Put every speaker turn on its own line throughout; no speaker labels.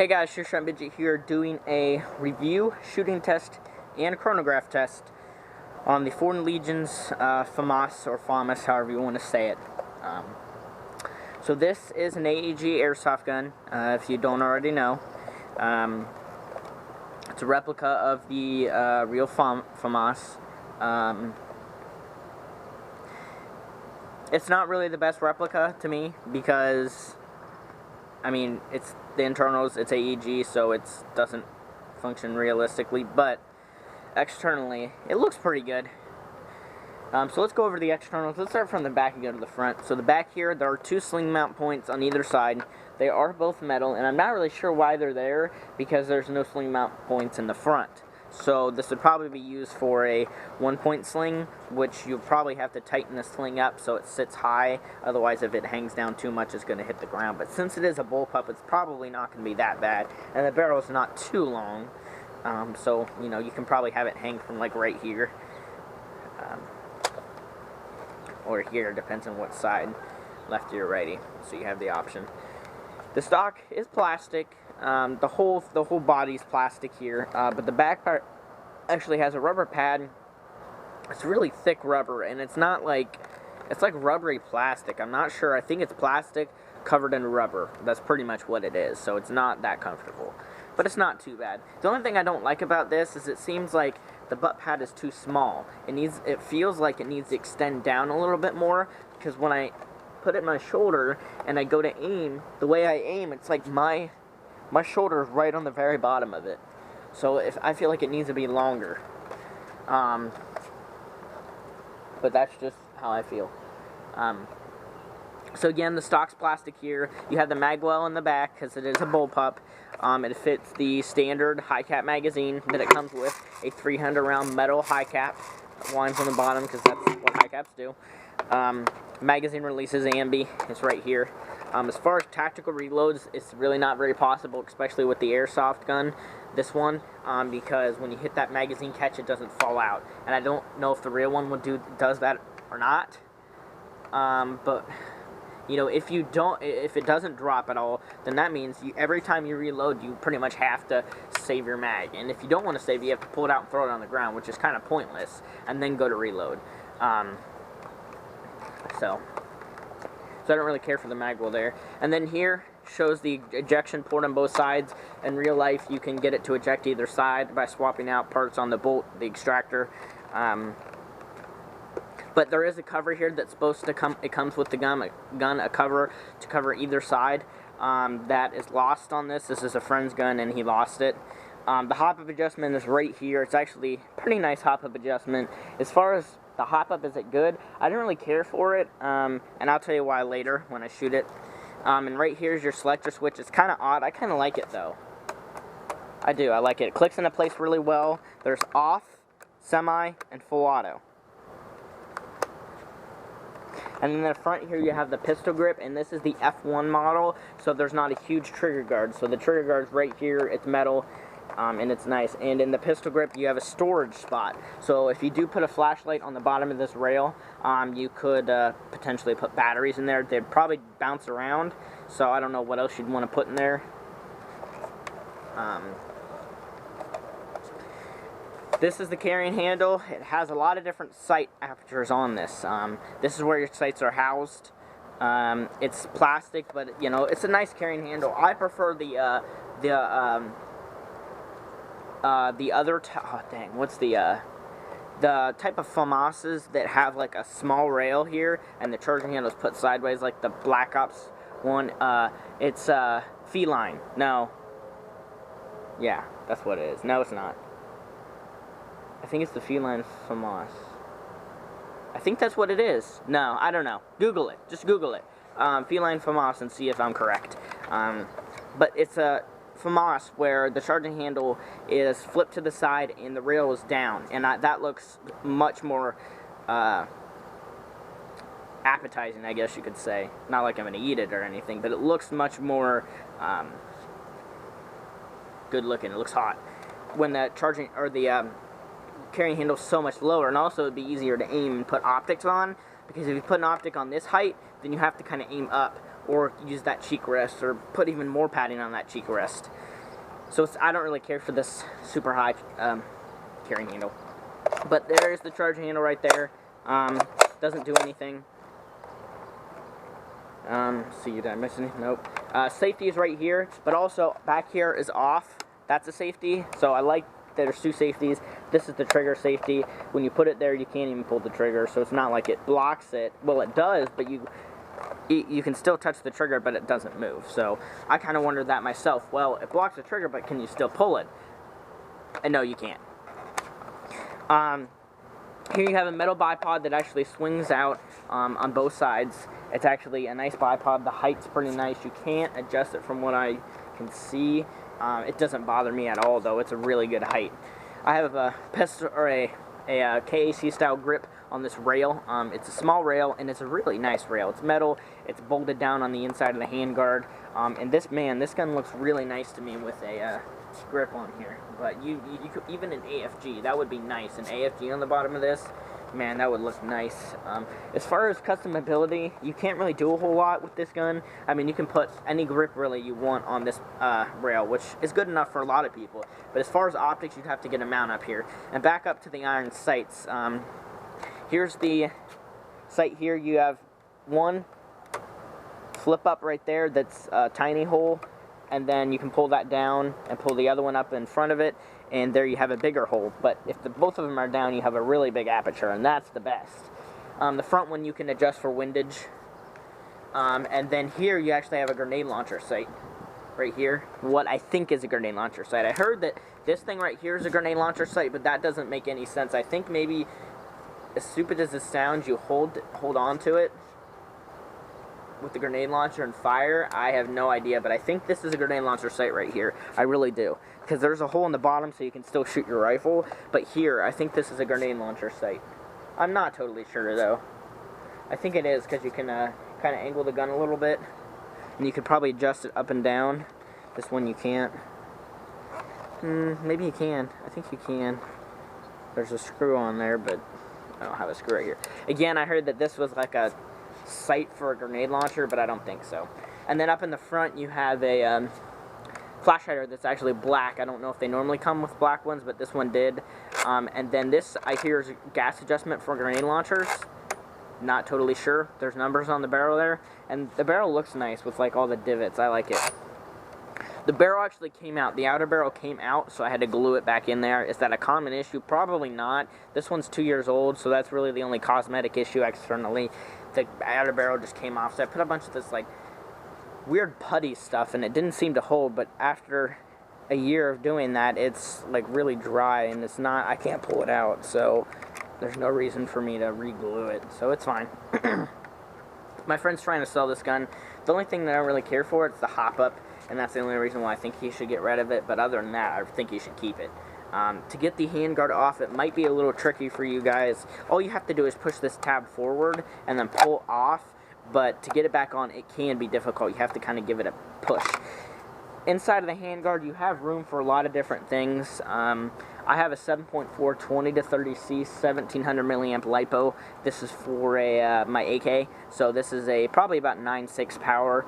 Hey guys, Shrimp Midget here doing a review, shooting test, and chronograph test on the Foreign Legion's FAMAS, or FAMAS, however you want to say it. So this is an AEG airsoft gun, if you don't already know. It's a replica of the real FAMAS. It's not really the best replica to me because, I mean, it's the internals, it's AEG, so it doesn't function realistically, but externally, it looks pretty good. So let's go over the externals. Let's start from the back and go to the front. So the back here, there are two sling mount points on either side. They are both metal, and I'm not really sure why they're there because there's no sling mount points in the front. So this would probably be used for a one-point sling, which you'll probably have to tighten the sling up so it sits high. Otherwise, if it hangs down too much, it's going to hit the ground. But since it is a bullpup, it's probably not going to be that bad. And the barrel is not too long, so you know you can probably have it hang from like right here, or here, depends on what side, lefty or righty. So you have the option. The stock is plastic. The whole body's plastic here, but the back part actually has a rubber pad. It's really thick rubber, and it's not like, it's like rubbery plastic. I'm not sure. I think it's plastic covered in rubber. That's pretty much what it is. So it's not that comfortable, but it's not too bad. The only thing I don't like about this is it seems like the butt pad is too small. It feels like it needs to extend down a little bit more, because when I put it in my shoulder and I go to aim, the way I aim, it's like my shoulder is right on the very bottom of it. So I feel like it needs to be longer. But that's just how I feel. So again, the stock's plastic here. You have the mag well in the back because it is a bullpup. It fits the standard high cap magazine that it comes with. A 300 round metal high cap. Lines on the bottom because that's what high caps do. Magazine releases ambi. It's right here. As far as tactical reloads, it's really not very possible, especially with the airsoft gun, this one, because when you hit that magazine catch, it doesn't fall out. And I don't know if the real one does that or not. But you know, if it doesn't drop at all, then that means every time you reload, you pretty much have to save your mag. And if you don't want to save, you have to pull it out and throw it on the ground, which is kind of pointless, and then go to reload. So I don't really care for the mag well there. And then here shows the ejection port on both sides. In real life, you can get it to eject either side by swapping out parts on the bolt, the extractor. But there is a cover here that's supposed to come. It comes with the gun, a cover to cover either side. That is lost on this. This is a friend's gun, and he lost it. The hop-up adjustment is right here. It's actually pretty nice hop-up adjustment. As far as the hop-up, is it good? I didn't really care for it, and I'll tell you why later when I shoot it. And right here is your selector switch. It's kind of odd. I kind of like it, though. I do. I like it. It clicks into place really well. There's off, semi, and full auto. And then in the front here you have the pistol grip, and this is the F1 model, so there's not a huge trigger guard. So the trigger guard's right here. It's metal. And it's nice. And in the pistol grip, you have a storage spot. So if you do put a flashlight on the bottom of this rail, you could potentially put batteries in there. They'd probably bounce around, so I don't know what else you'd want to put in there. This is the carrying handle. It has a lot of different sight apertures on this. This is where your sights are housed. It's plastic, but you know, it's a nice carrying handle. I prefer the type of FAMASs that have like a small rail here and the charging handle is put sideways, like the Black Ops one. It's feline. No. Yeah, that's what it is. No, it's not. I think it's the feline FAMAS. I think that's what it is. No, I don't know. Google it. Just Google it. Feline FAMAS and see if I'm correct. But it's a FAMAS where the charging handle is flipped to the side and the rail is down, and that looks much more appetizing, I guess you could say. Not like I'm going to eat it or anything, but it looks much more good looking. It looks hot when the charging or the carrying handle is so much lower, and also it'd be easier to aim and put optics on, because if you put an optic on this height, then you have to kind of aim up, or use that cheek rest, or put even more padding on that cheek rest. So I don't really care for this super high carrying handle. But there's the charging handle right there. Doesn't do anything. See, did I miss anything? Nope. Safety is right here, but also back here is off. That's a safety. So I like that there's two safeties. This is the trigger safety. When you put it there, you can't even pull the trigger, so it's not like it blocks it. Well, it does, but you can still touch the trigger, but it doesn't move. So I kind of wondered that myself. Well, it blocks the trigger, but can you still pull it? And no, you can't. Here you have a metal bipod that actually swings out on both sides. It's actually a nice bipod. The height's pretty nice. You can't adjust it from what I can see. It doesn't bother me at all, though. It's a really good height. I have a piston or a KAC style grip on this rail. It's a small rail, and it's a really nice rail. It's metal. It's bolted down on the inside of the handguard. And this gun looks really nice to me with a grip on here. But you could, even an AFG, that would be nice. An AFG on the bottom of this, man, that would look nice. As far as customability, you can't really do a whole lot with this gun. I mean, you can put any grip really you want on this rail, which is good enough for a lot of people. But as far as optics, you'd have to get a mount up here. And back up to the iron sights. Here's the sight here. You have one flip up right there that's a tiny hole, and then you can pull that down and pull the other one up in front of it, and there you have a bigger hole. But if both of them are down, you have a really big aperture, and that's the best. The front one you can adjust for windage, and then here you actually have a grenade launcher sight right here. What I think is a grenade launcher sight. I heard that this thing right here is a grenade launcher sight, but that doesn't make any sense. I think maybe, as stupid as it sounds, you hold on to it with the grenade launcher and fire. I have no idea, but I think this is a grenade launcher sight right here. I really do, because there's a hole in the bottom so you can still shoot your rifle, but here I think this is a grenade launcher sight. I'm not totally sure though. I think it is, because you can kind of angle the gun a little bit, and you could probably adjust it up and down. This one you can't. Maybe you can. I think you can. There's a screw on there, but I don't have a screw right here. Again, I heard that this was like a sight for a grenade launcher, but I don't think so. And then up in the front you have a flash hider that's actually black. I don't know if they normally come with black ones, but this one did. And then this, I hear, is gas adjustment for grenade launchers. Not totally sure. There's numbers on the barrel there, and the barrel looks nice with like all the divots. I like it. The barrel actually came out. The outer barrel came out, so I had to glue it back in there. Is that a common issue? Probably not. This one's 2 years old, so that's really the only cosmetic issue externally. The outer barrel just came off, so I put a bunch of this like weird putty stuff, and it didn't seem to hold. But after a year of doing that, it's like really dry, and it's not, I can't pull it out, so there's no reason for me to re-glue it, so it's fine. My friend's trying to sell this gun. The only thing that I don't really care for, it's the hop-up, and that's the only reason why I think he should get rid of it. But other than that, I think he should keep it. To get the handguard off, it might be a little tricky for you guys. All you have to do is push this tab forward and then pull off, but to get it back on, it can be difficult. You have to kind of give it a push. Inside of the handguard, you have room for a lot of different things. I have a 7.4 20 to 30C 1700 milliamp LiPo. This is for my AK, so this is probably about 9.6 power.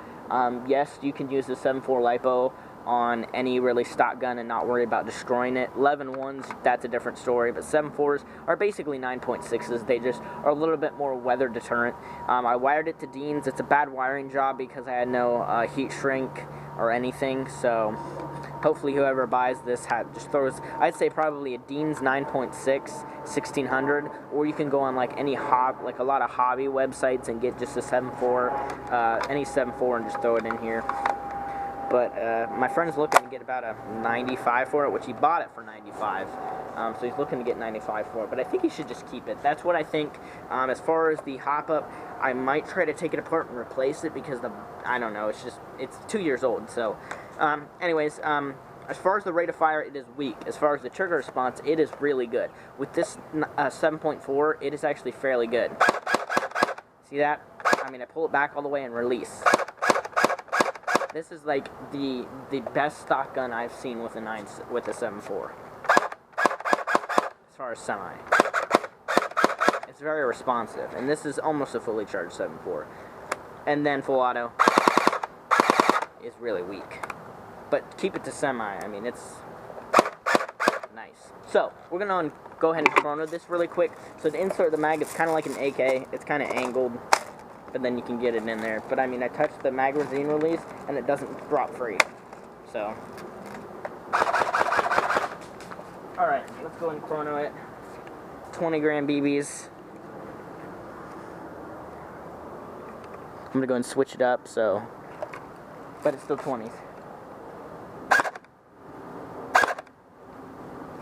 Yes, you can use the 7.4 LiPo on any really stock gun and not worry about destroying it. 11.1s, that's a different story, but 7.4s are basically 9.6s. They just are a little bit more weather deterrent. I wired it to Dean's. It's a bad wiring job because I had no heat shrink or anything, so hopefully whoever buys this just throws, I'd say probably a Dean's 9.6 1600, or you can go on like any like a lot of hobby websites and get just a 7.4, any 7.4, and just throw it in here. But my friend's looking to get about a 95 for it, which he bought it for 95. So he's looking to get 95 for it, but I think he should just keep it. That's what I think. As far as the hop-up, I might try to take it apart and replace it because I don't know, it's 2 years old. So anyways, as far as the rate of fire, it is weak. As far as the trigger response, it is really good. With this 7.4, it is actually fairly good. See that? I mean, I pull it back all the way and release. This is like the best stock gun I've seen with a 7.4. As far as semi. It's very responsive, and this is almost a fully charged 7.4. And then full auto. is really weak. But keep it to semi. I mean, it's nice. So, we're going to go ahead and chrono this really quick. So, to insert the mag, it's kind of like an AK. It's kind of angled, but then you can get it in there. But, I mean, I touched the magazine release, and it doesn't drop free. So, alright, let's go and chrono it. 20 gram BBs. I'm going to go and switch it up, so, but it's still 20s.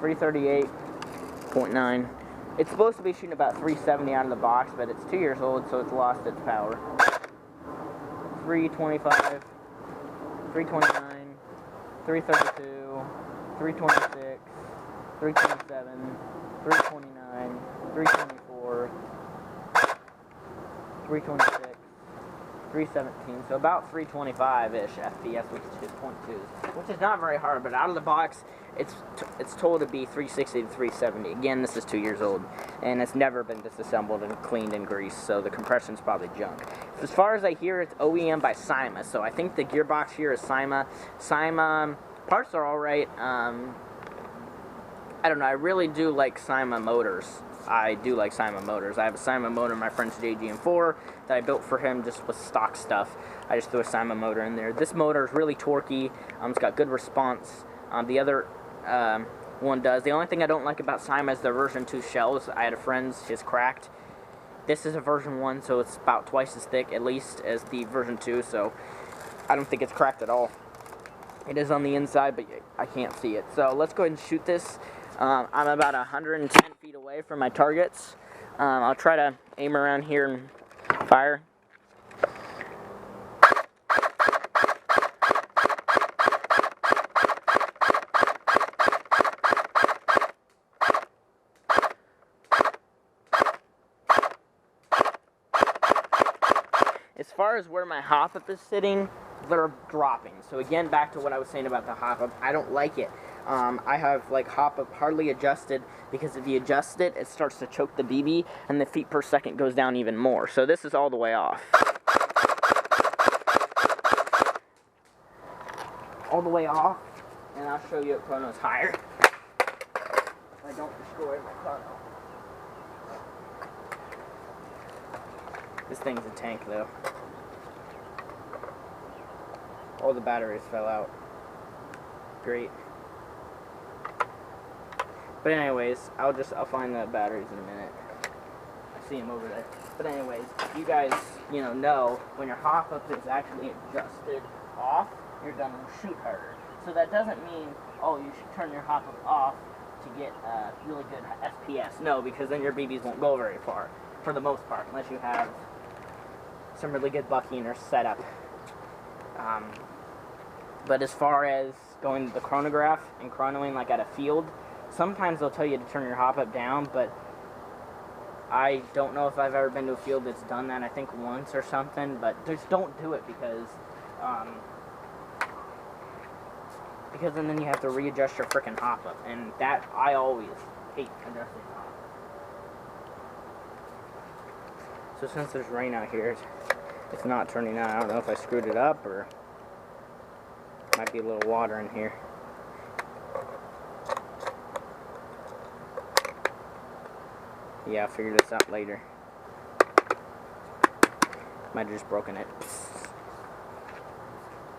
338.9. It's supposed to be shooting about 370 out of the box, but it's 2 years old, so it's lost its power. 325, 329, 332, 326, 327, 329, 324, 326, 317, so about 325-ish FPS, which is 2.2s, which is not very hard, but out of the box, it's told to be 360 to 370. Again, this is 2 years old, and it's never been disassembled and cleaned and greased, so the compression's probably junk. As far as I hear, it's OEM by Cyma, so I think the gearbox here is Cyma. Cyma parts are alright. I don't know, I really do like Cyma motors. I do like Cyma motors. I have a Cyma motor in my friend's JGM4 that I built for him just with stock stuff. I just threw a Cyma motor in there. This motor is really torquey. It's got good response. The other one does. The only thing I don't like about Cyma is their version 2 shells. I had a friend's, his cracked. This is a version 1, so it's about twice as thick, at least, as the version 2, so I don't think it's cracked at all. It is on the inside, but I can't see it. So let's go ahead and shoot this. I'm about 110 feet away from my targets. I'll try to aim around here and fire. As far as where my hop-up is sitting, they're dropping. So again, back to what I was saying about the hop-up, I don't like it. I have like hop-up hardly adjusted, because if you adjust it, it starts to choke the BB, and the feet per second goes down even more. So this is all the way off. All the way off, and I'll show you at chrono's higher. I don't destroy my chrono. This thing's a tank though. All the batteries fell out. Great. But anyways, I'll find the batteries in a minute. I see them over there. But anyways, you guys, know when your hop-up is actually adjusted off, you're gonna shoot harder. So that doesn't mean, oh, you should turn your hop-up off to get really good FPS. No, because then your BBs won't go very far, for the most part, unless you have some really good bucking or setup. But as far as going to the chronograph and chronoing like at a field, sometimes they'll tell you to turn your hop-up down, but I don't know if I've ever been to a field that's done that. I think once or something, but just don't do it because then you have to readjust your frickin' hop-up, and that I always hate adjusting hop-up. So since there's rain out here, it's not turning on. I don't know if I screwed it up or might be a little water in here. Yeah, I'll figure this out later. Might have just broken it.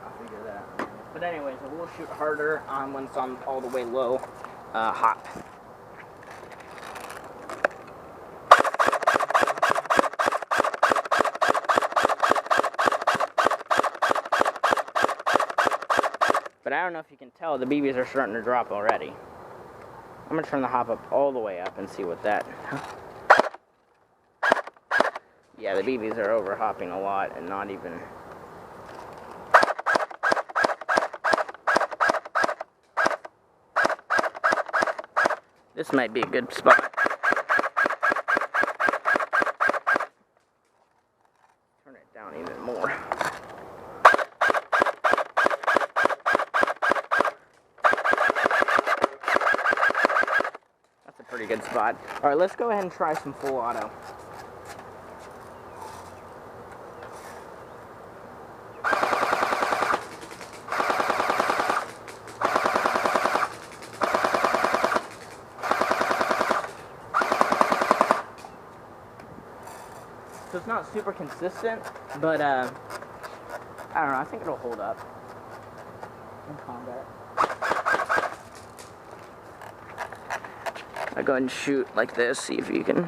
I'll figure that out. But anyways, we'll shoot harder when it's on all the way low hop. But I don't know if you can tell, the BBs are starting to drop already. I'm going to turn the hop up all the way up and see what that... Yeah, the BBs are over hopping a lot and not even... This might be a good spot. Turn it down even more. That's a pretty good spot. Alright, let's go ahead and try some full auto. not super consistent, but I don't know, I think it'll hold up in combat. I'll go ahead and shoot like this, see if you can.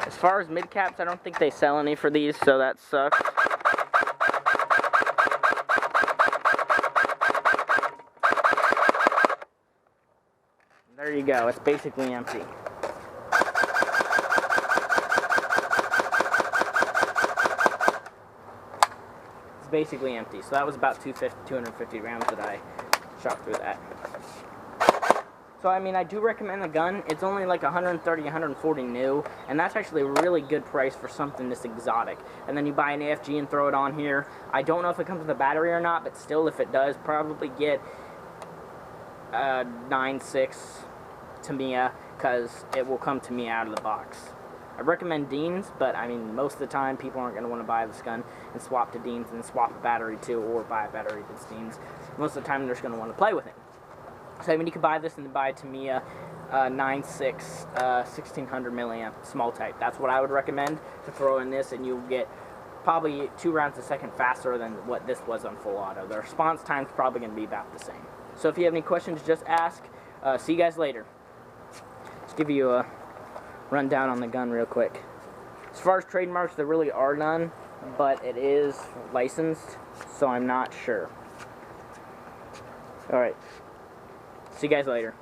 As far as mid caps, I don't think they sell any for these, so that sucks. There you go, it's basically empty. It's basically empty, so that was about 250 rounds that I shot through that. So I mean, I do recommend the gun. It's only like 130, 140 new, and that's actually a really good price for something this exotic. And then you buy an AFG and throw it on here. I don't know if it comes with a battery or not, but still, if it does, probably get a 9.6 Tamiya, because it will come to me out of the box. I recommend Dean's, but I mean, most of the time, people aren't going to want to buy this gun and swap to Dean's and swap a battery to, or buy a battery that's Dean's. Most of the time, they're just going to want to play with it. So I mean, you could buy this and buy a Tamiya 9.6 1600 milliamp small type. That's what I would recommend to throw in this, and you'll get probably 2 rounds a second faster than what this was on full auto. The response time is probably going to be about the same. So if you have any questions, just ask. See you guys later. Let's give you a rundown on the gun real quick. As far as trademarks, there really are none, but it is licensed, so I'm not sure. Alright. See you guys later.